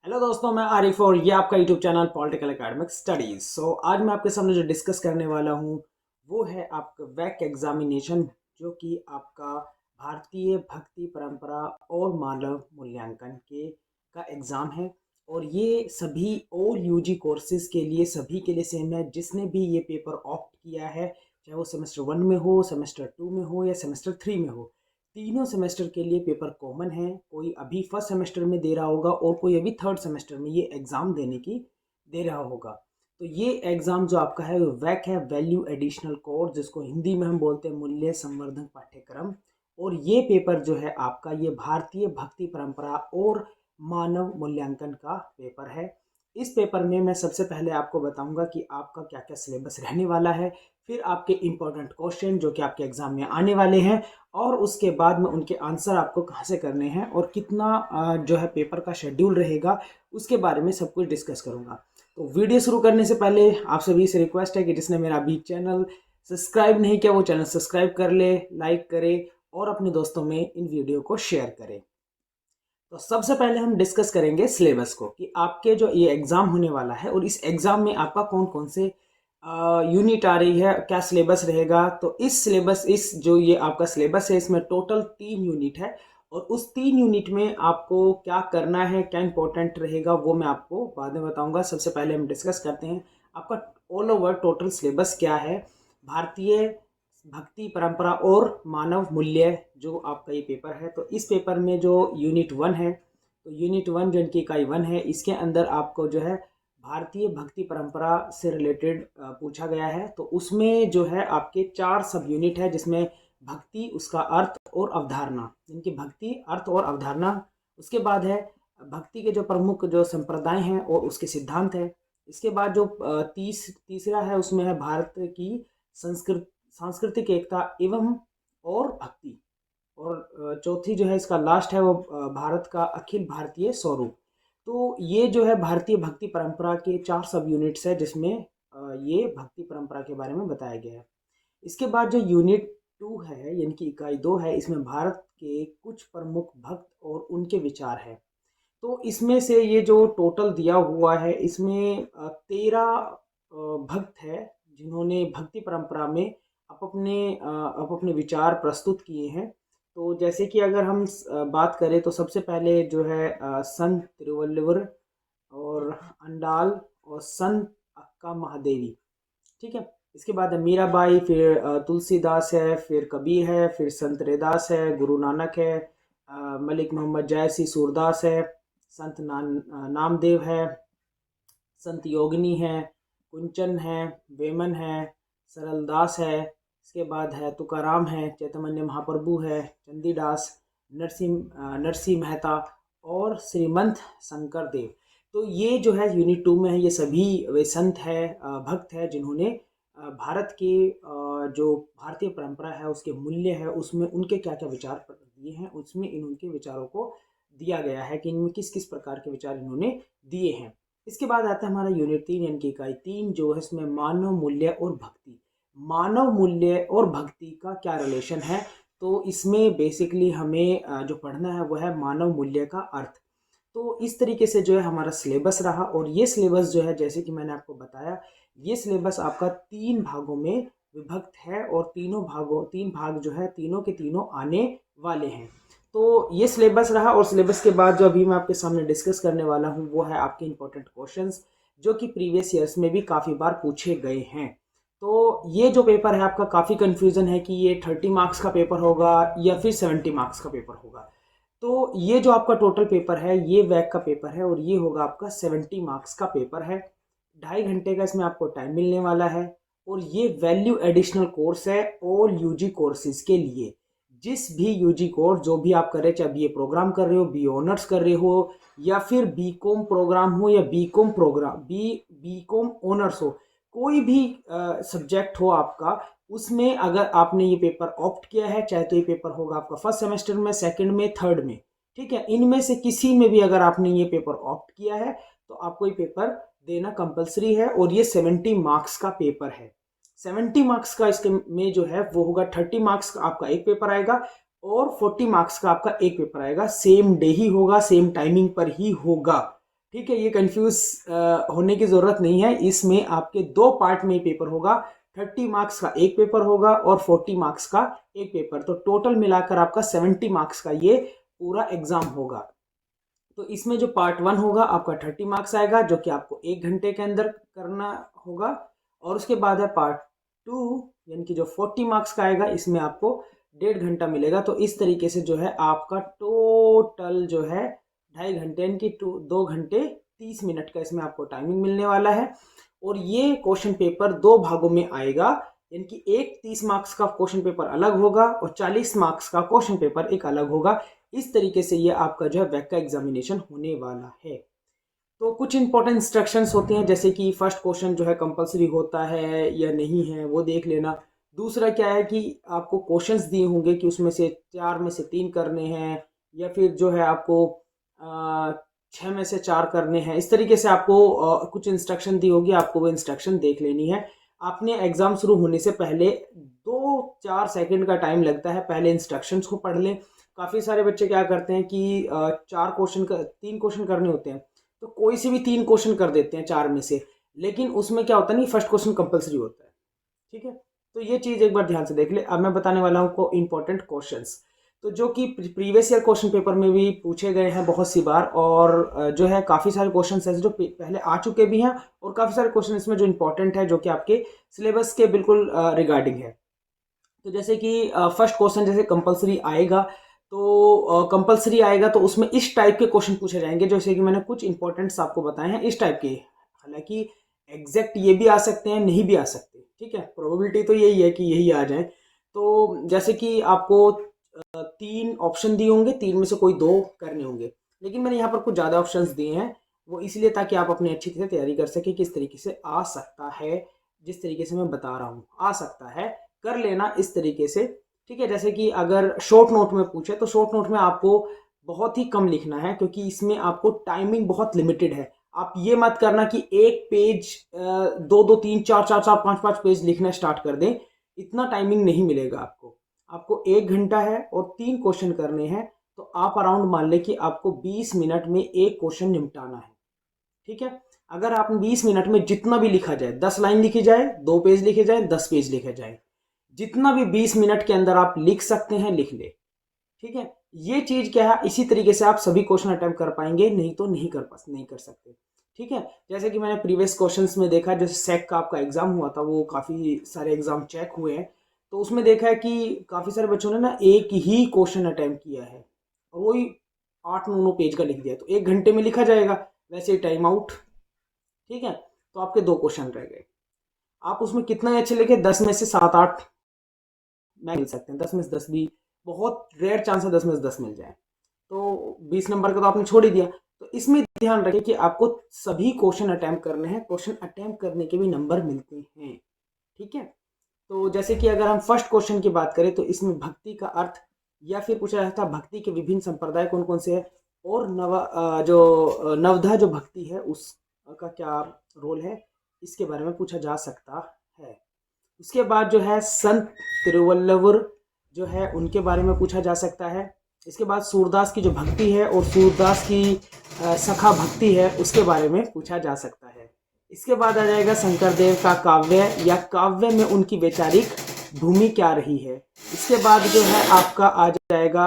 Hello दोस्तों, मैं आरिफ और ये आपका YouTube channel political academic studies. आज मैं आपके सामने जो डिस्कस करने वाला हूँ वो है आपका वैक एग्जामिनेशन, जो कि आपका भारतीय भक्ति परंपरा और मानव मूल्यांकन के का एग्ज़ाम है। और ये सभी और यूजी कोर्सेज के लिए सभी के लिए सेम है। जिसने भी ये पेपर ऑप्ट किया है, चाहे वो सेमेस्टर 1 में हो, सेमेस्टर 2 में हो या सेमेस्टर 3 में हो, तीनों सेमेस्टर के लिए पेपर कॉमन है। कोई अभी फर्स्ट सेमेस्टर में दे रहा होगा और कोई अभी थर्ड सेमेस्टर में ये एग्ज़ाम देने की दे रहा होगा। तो ये एग्ज़ाम जो आपका है वो वैक है, वैल्यू एडिशनल कोर्स, जिसको हिंदी में हम बोलते हैं मूल्य संवर्धन पाठ्यक्रम। और ये पेपर जो है आपका, ये भारतीय भक्ति परंपरा और मानव मूल्यांकन का पेपर है। इस पेपर में मैं सबसे पहले आपको बताऊंगा कि आपका क्या क्या सिलेबस रहने वाला है, फिर आपके इम्पोर्टेंट क्वेश्चन जो कि आपके एग्ज़ाम में आने वाले हैं, और उसके बाद में उनके आंसर आपको कहाँ से करने हैं और कितना जो है पेपर का शेड्यूल रहेगा, उसके बारे में सब कुछ डिस्कस करूँगा। तो वीडियो शुरू करने से पहले आप सभी से रिक्वेस्ट है कि जिसने मेरा अभी चैनल सब्सक्राइब नहीं किया वो चैनल सब्सक्राइब कर ले, लाइक करे और अपने दोस्तों में इन वीडियो को शेयर करें। तो सबसे पहले हम डिस्कस करेंगे सिलेबस को, कि आपके जो ये एग्ज़ाम होने वाला है और इस एग्ज़ाम में आपका कौन कौन से यूनिट आ रही है, क्या सिलेबस रहेगा। तो इस जो ये आपका सिलेबस है, इसमें टोटल 3 यूनिट है। और उस 3 यूनिट में आपको क्या करना है, क्या इंपॉर्टेंट रहेगा, वो मैं आपको बाद में बताऊंगा। सबसे पहले हम डिस्कस करते हैं आपका ऑल ओवर टोटल सिलेबस क्या है भारतीय भक्ति परंपरा और मानव मूल्य, जो आपका ये पेपर है। तो इस पेपर में जो यूनिट 1 है, तो यूनिट 1 जो इनकी इकाई 1 है, इसके अंदर आपको जो है भारतीय भक्ति परंपरा से रिलेटेड पूछा गया है। तो उसमें जो है आपके 4 सब यूनिट है, जिसमें भक्ति, उसका अर्थ और अवधारणा, इनकी भक्ति, अर्थ और अवधारणा। उसके बाद है भक्ति के जो प्रमुख जो संप्रदाय हैं और उसके सिद्धांत है। इसके बाद जो तीसरा है, उसमें है भारत की संस्कृत सांस्कृतिक एकता एवं और भक्ति। और चौथी जो है इसका लास्ट है, वो भारत का अखिल भारतीय स्वरूप। तो ये जो है भारतीय भक्ति परंपरा के 4 सब यूनिट्स है, जिसमें ये भक्ति परंपरा के बारे में बताया गया है। इसके बाद जो यूनिट 2 है, यानी कि इकाई 2 है, इसमें भारत के कुछ प्रमुख भक्त और उनके विचार है। तो इसमें से ये जो टोटल दिया हुआ है, इसमें 13 भक्त है जिन्होंने भक्ति परंपरा में आप अपने विचार प्रस्तुत किए हैं। तो जैसे कि अगर हम बात करें, तो सबसे पहले जो है संत तिरुवल्लुवर और अंडाल और संत अक्का महादेवी, ठीक है। इसके बाद है मीराबाई, फिर तुलसीदास है, फिर कबीर है, फिर संत रैदास है, गुरु नानक है, मलिक मोहम्मद जयसी सूरदास है, संत नामदेव है, संत योगिनी है, कुंचन है, वेमन है, सरलदास है। इसके बाद है तुकाराम है, चैतन्य महाप्रभु है, चंडीदास, नरसिंह मेहता और श्रीमंत शंकर देव। तो ये जो है यूनिट 2 में है, ये सभी वे संत है, भक्त है, जिन्होंने भारत के जो भारतीय परंपरा है उसके मूल्य है, उसमें उनके क्या क्या विचार दिए हैं, उसमें इन उनके विचारों को दिया गया है कि इनमें किस किस प्रकार के विचार इन्होंने दिए हैं। इसके बाद आता है हमारा यूनिट 3, यानी कि इकाई 3, जो है इसमें मानव मूल्य और भक्ति। मानव मूल्य और भक्ति का क्या रिलेशन है, तो इसमें बेसिकली हमें जो पढ़ना है वो है मानव मूल्य का अर्थ। तो इस तरीके से जो है हमारा सिलेबस रहा। और ये सिलेबस जो है, जैसे कि मैंने आपको बताया, ये सिलेबस आपका 3 भागों में विभक्त है, और 3 भाग जो है तीनों के तीनों आने वाले हैं। तो ये सिलेबस रहा। और सिलेबस के बाद जो अभी मैं आपके सामने डिस्कस करने वाला हूँ वो है आपके इंपॉर्टेंट क्वेश्चंस, जो कि प्रीवियस ईयर्स में भी काफ़ी बार पूछे गए हैं। तो ये जो पेपर है आपका, काफ़ी कन्फ्यूज़न है कि ये 30 मार्क्स का पेपर होगा या फिर 70 मार्क्स का पेपर होगा। तो ये जो आपका टोटल पेपर है, ये वैक का पेपर है, और ये होगा आपका 70 मार्क्स का पेपर है। 2.5 घंटे का इसमें आपको टाइम मिलने वाला है। और ये वैल्यू एडिशनल कोर्स है ऑल यूजी कोर्सेज के लिए। जिस भी यूजी कोर्स जो भी आप कर रहे हैं, चाहे बीए प्रोग्राम कर रहे हो, बी ऑनर्स कर रहे हो, या फिर बीकॉम प्रोग्राम हो, या बीकॉम प्रोग्राम बीकॉम ऑनर्स हो, कोई भी सब्जेक्ट हो आपका, उसमें अगर आपने ये पेपर ऑप्ट किया है, चाहे तो ये पेपर होगा आपका फर्स्ट सेमेस्टर में, सेकंड में, थर्ड में, ठीक है, इनमें से किसी में भी अगर आपने ये पेपर ऑप्ट किया है, तो आपको ये पेपर देना कंपलसरी है। और ये 70 मार्क्स का पेपर है। 70 मार्क्स का इसके में जो है वो होगा, 30 मार्क्स का आपका एक पेपर आएगा और 40 मार्क्स का आपका एक पेपर आएगा। सेम डे ही होगा, सेम टाइमिंग पर ही होगा। ठीक है, ये कंफ्यूज होने की ज़रूरत नहीं है। इसमें आपके दो पार्ट में पेपर होगा, 30 मार्क्स का एक पेपर होगा और 40 मार्क्स का एक पेपर। तो टोटल मिलाकर आपका 70 मार्क्स का ये पूरा एग्जाम होगा। तो इसमें जो पार्ट 1 होगा आपका 30 मार्क्स आएगा, जो कि आपको 1 घंटे के अंदर करना होगा। और उसके बाद है पार्ट 2, यानी कि जो 40 मार्क्स का आएगा, इसमें आपको 1.5 घंटा मिलेगा। तो इस तरीके से जो है आपका टोटल जो है 2.5 घंटे, यानी कि 2 घंटे 30 मिनट का इसमें आपको टाइमिंग मिलने वाला है। और ये क्वेश्चन पेपर दो भागों में आएगा, यानी कि एक 30 मार्क्स का क्वेश्चन पेपर अलग होगा और 40 मार्क्स का क्वेश्चन पेपर एक अलग होगा। इस तरीके से ये आपका जो है वैक का एग्जामिनेशन होने वाला है। तो कुछ इंपॉर्टेंट इंस्ट्रक्शंस होते हैं, जैसे कि फर्स्ट क्वेश्चन जो है कंपलसरी होता है या नहीं है वो देख लेना। दूसरा क्या है कि आपको क्वेश्चंस दिए होंगे कि उसमें से 4 में से 3 करने हैं, या फिर जो है आपको 6 में से 4 करने हैं। इस तरीके से आपको कुछ इंस्ट्रक्शन दी होगी, आपको वो इंस्ट्रक्शन देख लेनी है। आपने एग्ज़ाम शुरू होने से पहले 2-4 सेकंड का टाइम लगता है, पहले इंस्ट्रक्शंस को पढ़ लें। काफ़ी सारे बच्चे क्या करते हैं कि 3 क्वेश्चन करने होते हैं, तो कोई से भी 3 क्वेश्चन कर देते हैं 4 में से। लेकिन उसमें क्या होता है, नहीं, फर्स्ट क्वेश्चन कंपलसरी होता है। ठीक है, तो ये चीज़ एक बार ध्यान से देख ले। अब मैं बताने वाला हूँ को इम्पोर्टेंट क्वेश्चंस, तो जो कि प्रीवियस ईयर क्वेश्चन पेपर में भी पूछे गए हैं बहुत सी बार। और जो है काफ़ी सारे क्वेश्चन ऐसे जो पहले आ चुके भी हैं, और काफ़ी सारे क्वेश्चन इसमें जो इंपॉर्टेंट है, जो कि आपके सिलेबस के बिल्कुल रिगार्डिंग है। तो जैसे कि फर्स्ट क्वेश्चन जैसे कंपलसरी आएगा, तो कंपलसरी आएगा तो उसमें इस टाइप के क्वेश्चन पूछे जाएंगे, जैसे कि मैंने कुछ इंपॉर्टेंट्स आपको बताए हैं इस टाइप के। हालांकि एग्जैक्ट ये भी आ सकते हैं, नहीं भी आ सकते। ठीक है, प्रोबेबिलिटी तो यही है कि यही आ जाए। तो जैसे कि आपको 3 ऑप्शन दिए होंगे, 3 में से कोई 2 करने होंगे, लेकिन मैंने यहाँ पर कुछ ज़्यादा ऑप्शंस दिए हैं, वो इसलिए ताकि आप अपनी अच्छी तरह तैयारी कर सकें किस तरीके से आ सकता है। जिस तरीके से मैं बता रहा हूँ आ सकता है, कर लेना इस तरीके से। ठीक है, जैसे कि अगर शॉर्ट नोट में पूछे तो शॉर्ट नोट में आपको बहुत ही कम लिखना है, क्योंकि इसमें आपको टाइमिंग बहुत लिमिटेड है। आप ये मत करना कि एक पेज 2-2 3 4 4 4 5 5 पेज लिखना स्टार्ट कर दें, इतना टाइमिंग नहीं मिलेगा आपको। आपको 1 घंटा है और 3 क्वेश्चन करने हैं, तो आप अराउंड मान लें कि आपको 20 मिनट में एक क्वेश्चन निपटाना है। ठीक है, अगर आप 20 मिनट में जितना भी लिखा जाए, 10 लाइन लिखी जाए, 2 पेज लिखे जाए, 10 पेज लिखे जाए, जितना भी 20 मिनट के अंदर आप लिख सकते हैं लिख ले। ठीक है, ये चीज क्या है, इसी तरीके से आप सभी क्वेश्चन अटेम्प्ट कर पाएंगे, नहीं तो नहीं कर सकते। ठीक है, जैसे कि मैंने प्रीवियस क्वेश्चंस में देखा, जैसे सेक का आपका एग्जाम हुआ था, वो काफी सारे एग्जाम चेक हुए हैं, तो उसमें देखा है कि काफी सारे बच्चों ने ना एक ही क्वेश्चन अटेम्प्ट किया है, और वही 8-9 पेज का लिख दिया, तो 1 घंटे में लिखा जाएगा, वैसे ही टाइम आउट। ठीक है, तो आपके 2 क्वेश्चन रह गए। आप उसमें कितना अच्छे लिखे, 10 में से 7-8 मिल सकते हैं, 10 में से 10 भी बहुत रेयर चांस है 10 में से 10 मिल जाए। तो 20 नंबर का तो आपने छोड़ ही दिया। तो इसमें ध्यान रखें कि आपको सभी क्वेश्चन अटेम्प्ट करने हैं, क्वेश्चन अटेम्प्ट करने के भी नंबर मिलते हैं। ठीक है, तो जैसे कि अगर हम फर्स्ट क्वेश्चन की बात करें, तो इसमें भक्ति का अर्थ, या फिर पूछा जाता है भक्ति के विभिन्न संप्रदाय कौन कौन से हैं, और नवधा जो भक्ति है उसका क्या रोल है, इसके बारे में पूछा जा सकता है। उसके बाद जो है संत तिरुवल्लुवर जो है उनके बारे में पूछा जा सकता है। इसके बाद सूरदास की जो भक्ति है और सूरदास की सखा भक्ति है, उसके बारे में पूछा जा सकता है। इसके बाद आ जाएगा शंकर देव का काव्य, या काव्य में उनकी वैचारिक भूमि क्या रही है। इसके बाद जो है आपका आ जाएगा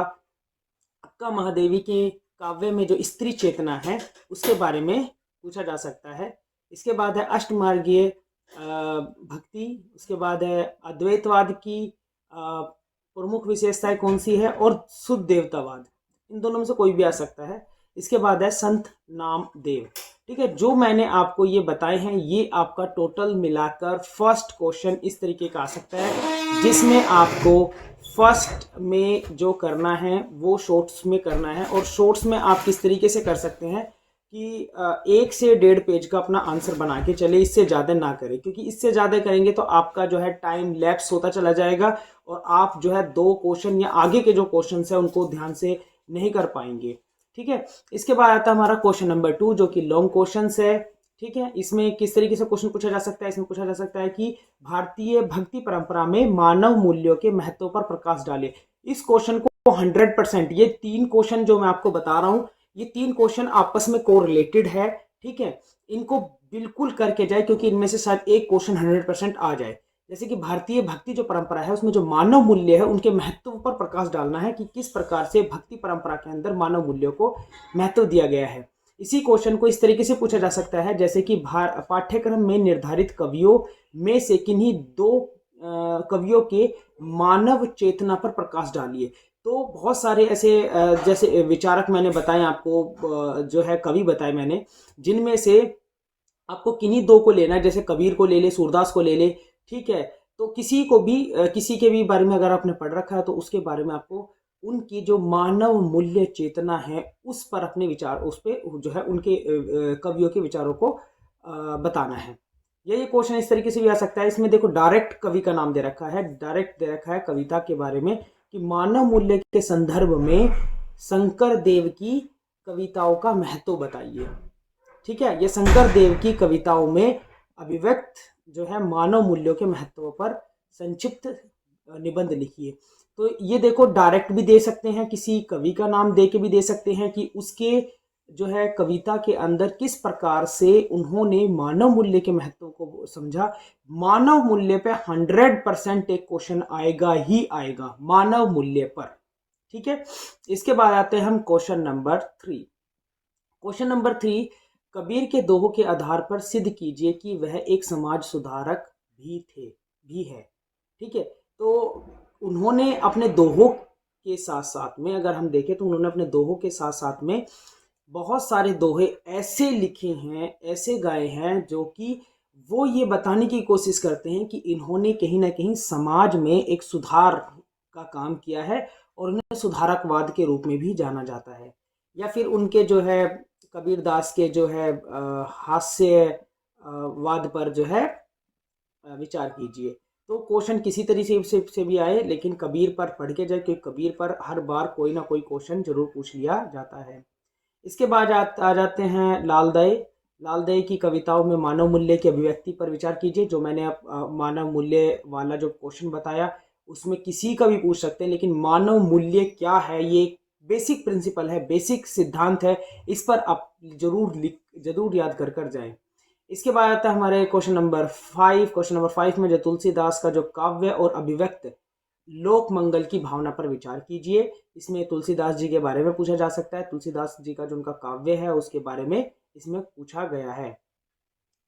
अक्का महादेवी की काव्य में जो स्त्री चेतना है, उसके बारे में पूछा जा सकता है। इसके बाद है अष्टमार्गीय भक्ति। उसके बाद है अद्वैतवाद की प्रमुख विशेषताएं कौन सी है, और शुद्ध देवतावाद, इन दोनों में से कोई भी आ सकता है। इसके बाद है संत नामदेव। ठीक है, जो मैंने आपको ये बताए हैं, ये आपका टोटल मिलाकर फर्स्ट क्वेश्चन इस तरीके का आ सकता है, जिसमें आपको फर्स्ट में जो करना है वो शॉर्ट्स में करना है। और शॉर्ट्स में आप किस तरीके से कर सकते हैं कि 1 से 1.5 पेज का अपना आंसर बना के चले, इससे ज़्यादा ना करें, क्योंकि इससे ज़्यादा करेंगे तो आपका जो है टाइम लैप्स होता चला जाएगा, और आप जो है 2 क्वेश्चन या आगे के जो क्वेश्चन है उनको ध्यान से नहीं कर पाएंगे। ठीक है, इसके बाद आता है हमारा क्वेश्चन नंबर 2, जो कि लॉन्ग क्वेश्चन है। ठीक है, इसमें किस तरीके से क्वेश्चन पूछा जा सकता है, इसमें पूछा जा सकता है कि भारतीय भक्ति परंपरा में मानव मूल्यों के महत्व पर प्रकाश डाले। इस क्वेश्चन को 100%, ये 3 क्वेश्चन जो मैं आपको बता रहा हूँ, ये 3 क्वेश्चन आपस में कोरिलेटेड है, ठीक है। इनको बिल्कुल करके जाए, क्योंकि इनमें से शायद एक क्वेश्चन 100% आ जाए। जैसे कि भारतीय भक्ति जो परंपरा है उसमें जो मानव मूल्य है उनके महत्व पर प्रकाश डालना है कि किस प्रकार से भक्ति परंपरा के अंदर मानव मूल्यों को महत्व दिया गया है। इसी क्वेश्चन को इस तरीके से पूछा जा सकता है जैसे कि पाठ्यक्रम में निर्धारित कवियों में से किन्हीं 2 कवियों के मानव चेतना पर प्रकाश डालिए। तो बहुत सारे ऐसे जैसे विचारक मैंने बताए आपको, जो है कवि बताए मैंने, जिनमें से आपको किन्हीं 2 को लेना है, जैसे कबीर को ले ले, सूरदास को ले ले, ठीक है। तो किसी को भी किसी के भी बारे में अगर आपने पढ़ रखा है तो उसके बारे में आपको उनकी जो मानव मूल्य चेतना है उस पर अपने विचार, उस पे जो है उनके कवियों के विचारों को बताना है। ये क्वेश्चन इस तरीके से भी आ सकता है। इसमें देखो डायरेक्ट कवि का नाम दे रखा है, डायरेक्ट दे रखा है कविता के बारे में कि मानव मूल्य के संदर्भ में शंकर देव की कविताओं का महत्व बताइए, ठीक है। ये शंकर देव की कविताओं में अभिव्यक्त जो है मानव मूल्यों के महत्व पर संक्षिप्त निबंध लिखिए। तो ये देखो डायरेक्ट भी दे सकते हैं, किसी कवि का नाम दे के भी दे सकते हैं कि उसके जो है कविता के अंदर किस प्रकार से उन्होंने मानव मूल्य के महत्व को समझा। मानव मूल्य पे 100% एक क्वेश्चन आएगा ही आएगा, मानव मूल्य पर, ठीक है। इसके बाद आते हैं हम question number 3। Question number 3, Kabir के दोहों के आधार पर सिद्ध कीजिए कि वह एक समाज सुधारक भी है, ठीक है। तो उन्होंने अपने दोहों के साथ साथ में, अगर हम देखें तो उन्होंने अपने दोहों के साथ साथ में बहुत सारे दोहे ऐसे लिखे हैं, ऐसे गाए हैं जो कि वो ये बताने की कोशिश करते हैं कि इन्होंने कहीं ना कहीं समाज में एक सुधार का काम किया है और उन्हें सुधारकवाद के रूप में भी जाना जाता है। या फिर उनके जो है कबीर दास के जो है हास्य वाद पर जो है विचार कीजिए। तो क्वेश्चन किसी तरीके से भी आए लेकिन कबीर पर पढ़ के जाए, क्योंकि कबीर पर हर बार कोई ना कोई क्वेश्चन जरूर पूछ लिया जाता है। इसके बाद आ जाते हैं लालदय। लालदय की कविताओं में मानव मूल्य की अभिव्यक्ति पर विचार कीजिए। जो मैंने मानव मूल्य वाला जो क्वेश्चन बताया उसमें किसी का भी पूछ सकते हैं, लेकिन मानव मूल्य क्या है ये बेसिक प्रिंसिपल है, बेसिक सिद्धांत है, इस पर आप जरूर याद कर कर जाएं। इसके बाद आता है हमारे क्वेश्चन नंबर 5। क्वेश्चन नंबर 5 में जो तुलसीदास का जो काव्य और अभिव्यक्त लोक मंगल की भावना पर विचार कीजिए। इसमें तुलसीदास जी के बारे में पूछा जा सकता है, तुलसीदास जी का जो उनका काव्य है उसके बारे में इसमें पूछा गया है।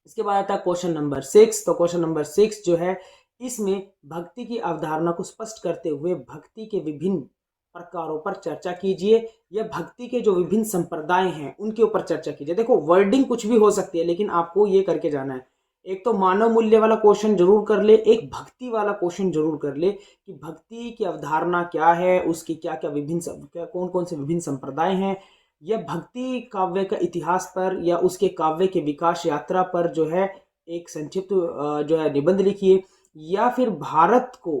इसके बाद आता है क्वेश्चन नंबर 6। तो क्वेश्चन नंबर 6 जो है इसमें भक्ति की अवधारणा को स्पष्ट करते हुए भक्ति के विभिन्न प्रकारों पर चर्चा कीजिए, या भक्ति के जो विभिन्न संप्रदाय हैं उनके ऊपर चर्चा कीजिए। देखो वर्डिंग कुछ भी हो सकती है लेकिन आपको ये करके जाना है। एक तो मानव मूल्य वाला क्वेश्चन जरूर कर ले, एक भक्ति वाला क्वेश्चन जरूर कर ले कि भक्ति की अवधारणा क्या है, उसकी क्या क्या कौन कौन से विभिन्न संप्रदाय हैं, या भक्ति काव्य का इतिहास पर या उसके काव्य के विकास यात्रा पर जो है एक संक्षिप्त जो है निबंध लिखिए। या फिर भारत को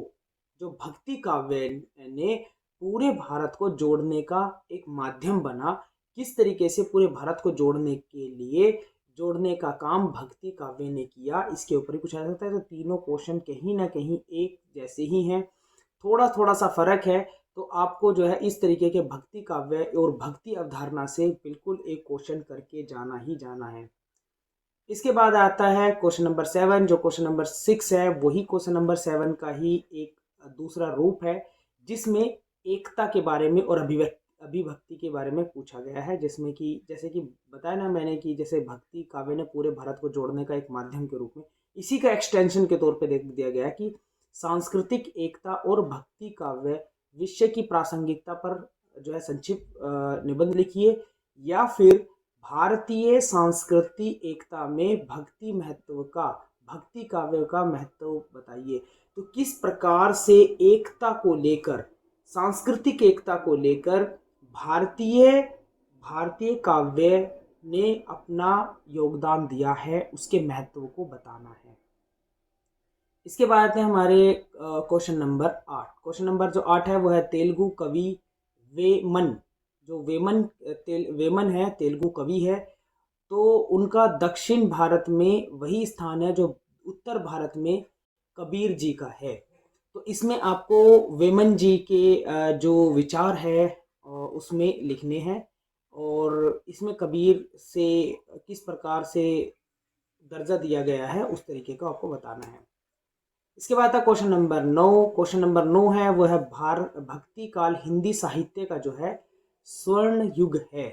जो भक्ति काव्य ने पूरे भारत को जोड़ने का एक माध्यम बना, किस तरीके से पूरे भारत को जोड़ने का काम भक्ति काव्य ने किया, इसके ऊपर ही पूछा जाता है। तो तीनों क्वेश्चन कहीं ना कहीं एक जैसे ही हैं, थोड़ा थोड़ा सा फर्क है। तो आपको जो है इस तरीके के भक्ति काव्य और भक्ति अवधारणा से बिल्कुल एक क्वेश्चन करके जाना ही जाना है। इसके बाद आता है क्वेश्चन नंबर 7। जो क्वेश्चन नंबर 6 है वही क्वेश्चन नंबर 7 का ही एक दूसरा रूप है, जिसमें एकता के बारे में और अभिभक्ति के बारे में पूछा गया है। जिसमें कि जैसे कि बताया ना मैंने कि जैसे भक्ति काव्य ने पूरे भारत को जोड़ने का एक माध्यम के रूप में, इसी का एक्सटेंशन के तौर पे देख दिया गया कि सांस्कृतिक एकता और भक्ति काव्य विषय की प्रासंगिकता पर जो है संक्षिप्त निबंध लिखिए। या फिर भारतीय सांस्कृतिक एकता में भक्ति काव्य का महत्व बताइए। तो किस प्रकार से एकता को लेकर, सांस्कृतिक एकता को लेकर भारतीय भारतीय काव्य ने अपना योगदान दिया है, उसके महत्व को बताना है। इसके बाद आते हैं हमारे क्वेश्चन नंबर 8। क्वेश्चन नंबर जो 8 है वो है तेलुगु कवि वेमन। जो वेमन है तेलुगु कवि है, तो उनका दक्षिण भारत में वही स्थान है जो उत्तर भारत में कबीर जी का है। तो इसमें आपको वेमन जी के जो विचार है उसमें लिखने हैं। और इसमें कबीर से किस प्रकार से दर्जा दिया गया है उस तरीके का आपको बताना है। इसके बाद था क्वेश्चन नंबर 9। क्वेश्चन नंबर 9 है वो है भक्ति काल हिंदी साहित्य का जो है स्वर्ण युग है।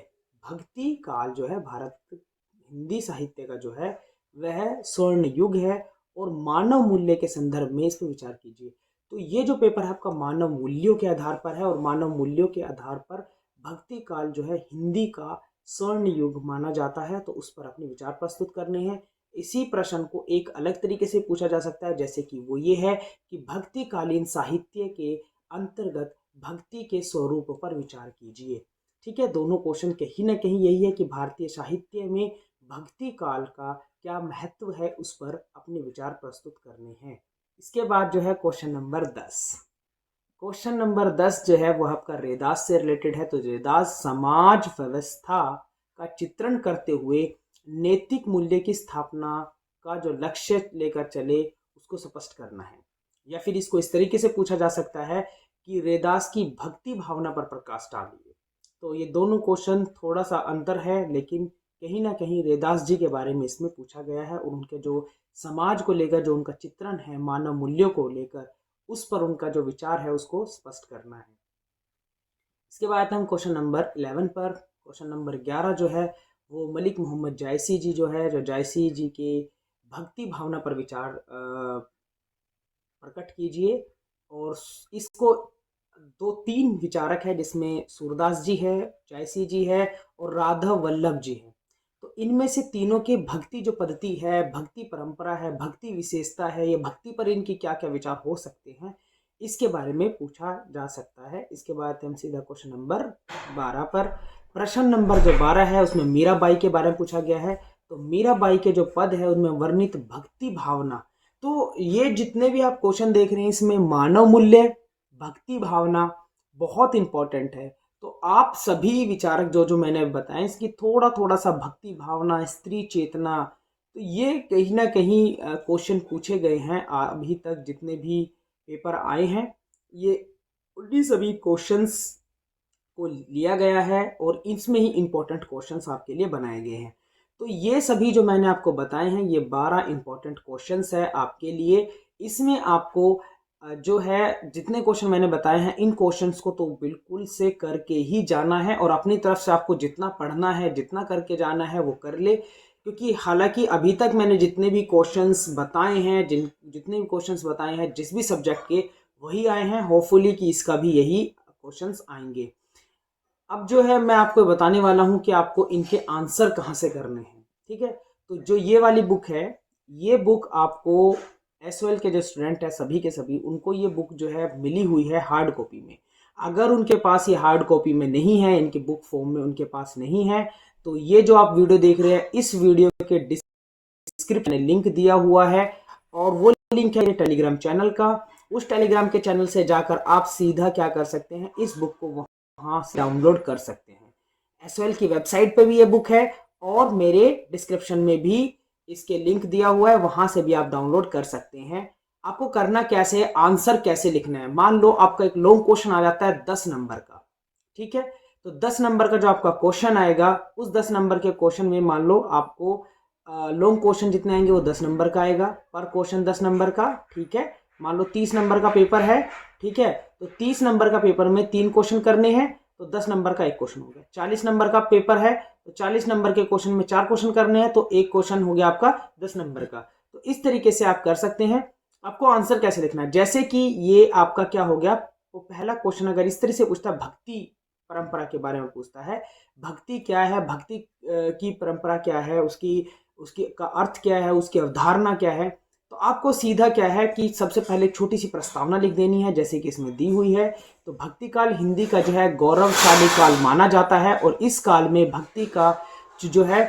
भक्ति काल जो है भारत हिंदी साहित्य का जो है वह स्वर्ण युग है और मानव मूल्य के संदर्भ में इस पर विचार कीजिए। तो ये जो पेपर है आपका मानव मूल्यों के आधार पर है और मानव मूल्यों के आधार पर भक्ति काल जो है हिंदी का स्वर्ण युग माना जाता है, तो उस पर अपने विचार प्रस्तुत करने हैं। इसी प्रश्न को एक अलग तरीके से पूछा जा सकता है, जैसे कि वो ये है कि भक्तिकालीन साहित्य के अंतर्गत भक्ति के स्वरूप पर विचार कीजिए। ठीक है, दोनों क्वेश्चन कहीं ना कहीं यही है कि भारतीय साहित्य में भक्ति काल का क्या महत्व है उस पर अपने विचार प्रस्तुत करने हैं। इसके बाद जो है क्वेश्चन नंबर 10। क्वेश्चन नंबर 10 जो है वो आपका रैदास से रिलेटेड है। तो रैदास समाज व्यवस्था का चित्रण करते हुए नैतिक मूल्य की स्थापना का जो लक्ष्य लेकर चले उसको स्पष्ट करना है। या फिर इसको इस तरीके से पूछा जा सकता है कि रैदास की भक्ति भावना पर प्रकाश डालिए। तो ये दोनों क्वेश्चन थोड़ा सा अंतर है, लेकिन कहीं ना कहीं रैदास जी के बारे में इसमें पूछा गया है और उनके जो समाज को लेकर जो उनका चित्रण है, मानव मूल्यों को लेकर, उस पर उनका जो विचार है उसको स्पष्ट करना है। इसके बाद हम क्वेश्चन नंबर 11 पर। क्वेश्चन नंबर 11 जो है वो मलिक मोहम्मद जायसी जी जो है, जो जायसी जी के भक्ति भावना पर विचार प्रकट कीजिए। और इसको दो तीन विचारक है जिसमें सूरदास जी है, जायसी जी है और राघव वल्लभ जी है। तो इनमें से तीनों के भक्ति जो पद्धति है, भक्ति परंपरा है, भक्ति विशेषता है, ये भक्ति पर इनकी क्या क्या विचार हो सकते हैं, इसके बारे में पूछा जा सकता है। इसके बाद हम सीधा क्वेश्चन नंबर 12 पर। प्रश्न नंबर जो 12 है उसमें मीराबाई के बारे में पूछा गया है। तो मीराबाई के जो पद है उनमें वर्णित भक्ति भावना, तो ये जितने भी आप क्वेश्चन देख रहे हैं इसमें मानव मूल्य, भक्ति भावना बहुत इंपॉर्टेंट है। तो आप सभी विचारक जो जो मैंने बताए इसकी थोड़ा थोड़ा सा भक्ति भावना, स्त्री चेतना, तो ये कहीं ना कहीं क्वेश्चन पूछे गए हैं अभी तक जितने भी पेपर आए हैं। ये उन्हीं सभी क्वेश्चंस को लिया गया है और इसमें ही इंपॉर्टेंट क्वेश्चंस आपके लिए बनाए गए हैं। तो ये सभी जो मैंने आपको बताए हैं ये 12 इंपॉर्टेंट क्वेश्चंस है आपके लिए। इसमें आपको जो है जितने क्वेश्चन मैंने बताए हैं इन क्वेश्चंस को तो बिल्कुल से करके ही जाना है और अपनी तरफ से आपको जितना पढ़ना है, जितना करके जाना है वो कर ले। क्योंकि हालांकि अभी तक मैंने जितने भी क्वेश्चंस बताए हैं, जितने भी क्वेश्चंस बताए हैं जिस भी सब्जेक्ट के, वही आए हैं। होपफुली कि इसका भी यही क्वेश्चंस आएंगे। अब जो है मैं आपको बताने वाला हूं कि आपको इनके आंसर कहाँ से करने हैं। ठीक है, तो जो ये वाली बुक है, ये बुक आपको एसओएल के जो स्टूडेंट है सभी के सभी उनको ये बुक जो है मिली हुई है हार्ड कॉपी में। अगर उनके पास ये हार्ड कॉपी में नहीं है, इनके बुक फॉर्म में उनके पास नहीं है, तो ये जो आप वीडियो देख रहे हैं इस वीडियो के डिस्क्रिप्शन में लिंक दिया हुआ है और वो लिंक है टेलीग्राम चैनल का। उस टेलीग्राम के चैनल से जाकर आप सीधा क्या कर सकते हैं, इस बुक को वहां से डाउनलोड कर सकते हैं। एसओएल की वेबसाइट पे भी ये बुक है और मेरे डिस्क्रिप्शन में भी इसके लिंक दिया हुआ है, वहां से भी आप डाउनलोड कर सकते हैं। आपको करना कैसे, आंसर कैसे लिखना है। मान लो आपका एक लॉन्ग क्वेश्चन आ जाता है 10 नंबर का, ठीक है, तो 10 नंबर का जो आपका क्वेश्चन आएगा उस 10 नंबर के क्वेश्चन में मान लो आपको लॉन्ग क्वेश्चन जितने आएंगे वो 10 नंबर का आएगा, पर क्वेश्चन 10 नंबर का। ठीक है, मान लो 30 नंबर का पेपर है, ठीक है, तो 30 नंबर का पेपर में 3 क्वेश्चन करने हैं तो 10 नंबर का एक क्वेश्चन हो गया। 40 नंबर का पेपर है तो 40 नंबर के क्वेश्चन में 4 क्वेश्चन करने हैं तो एक क्वेश्चन हो गया आपका 10 नंबर का। तो इस तरीके से आप कर सकते हैं। आपको आंसर कैसे लिखना है, जैसे कि ये आपका क्या हो गया, वो पहला क्वेश्चन अगर इस तरह से पूछता है, भक्ति परंपरा के बारे में पूछता है, भक्ति क्या है, भक्ति की परंपरा क्या है, उसकी उसकी का अर्थ क्या है, उसकी अवधारणा क्या है, तो आपको सीधा क्या है कि सबसे पहले छोटी सी प्रस्तावना लिख देनी है जैसे कि इसमें दी हुई है। तो भक्ति काल हिंदी का जो है गौरवशाली काल माना जाता है और इस काल में भक्ति का जो है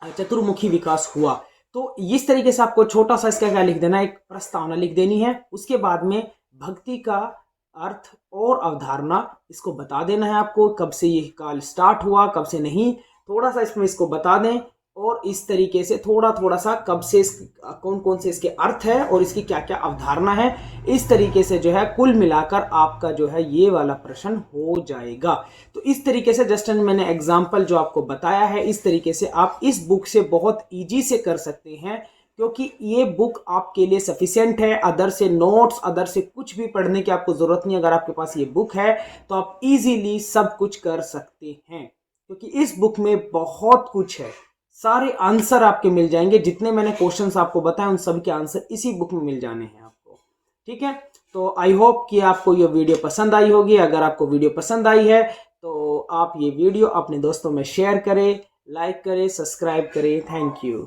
चतुर्मुखी विकास हुआ। तो इस तरीके से आपको छोटा सा इसका क्या लिख देना है, एक प्रस्तावना लिख देनी है। उसके बाद में भक्ति का अर्थ और अवधारणा इसको बता देना है आपको, कब से ये काल स्टार्ट हुआ, कब से नहीं, थोड़ा सा इसमें इसको बता दें। और इस तरीके से थोड़ा थोड़ा सा कब से कौन कौन से इसके अर्थ है और इसकी क्या क्या अवधारणा है, इस तरीके से जो है कुल मिलाकर आपका जो है ये वाला प्रश्न हो जाएगा। तो इस तरीके से जस्ट मैंने एग्जाम्पल जो आपको बताया है, इस तरीके से आप इस बुक से बहुत ईजी से कर सकते हैं, क्योंकि ये बुक आपके लिए सफिशिएंट है। अदर से नोट्स, अदर से कुछ भी पढ़ने की आपको जरूरत नहीं। अगर आपके पास ये बुक है तो आप इजीली सब कुछ कर सकते हैं, क्योंकि इस बुक में बहुत कुछ है। सारे आंसर आपके मिल जाएंगे, जितने मैंने क्वेश्चंस आपको बताए उन सब के आंसर इसी बुक में मिल जाने हैं आपको। ठीक है, तो आई होप कि आपको ये वीडियो पसंद आई होगी। अगर आपको वीडियो पसंद आई है तो आप ये वीडियो अपने दोस्तों में शेयर करें, लाइक करें, सब्सक्राइब करें। Thank you.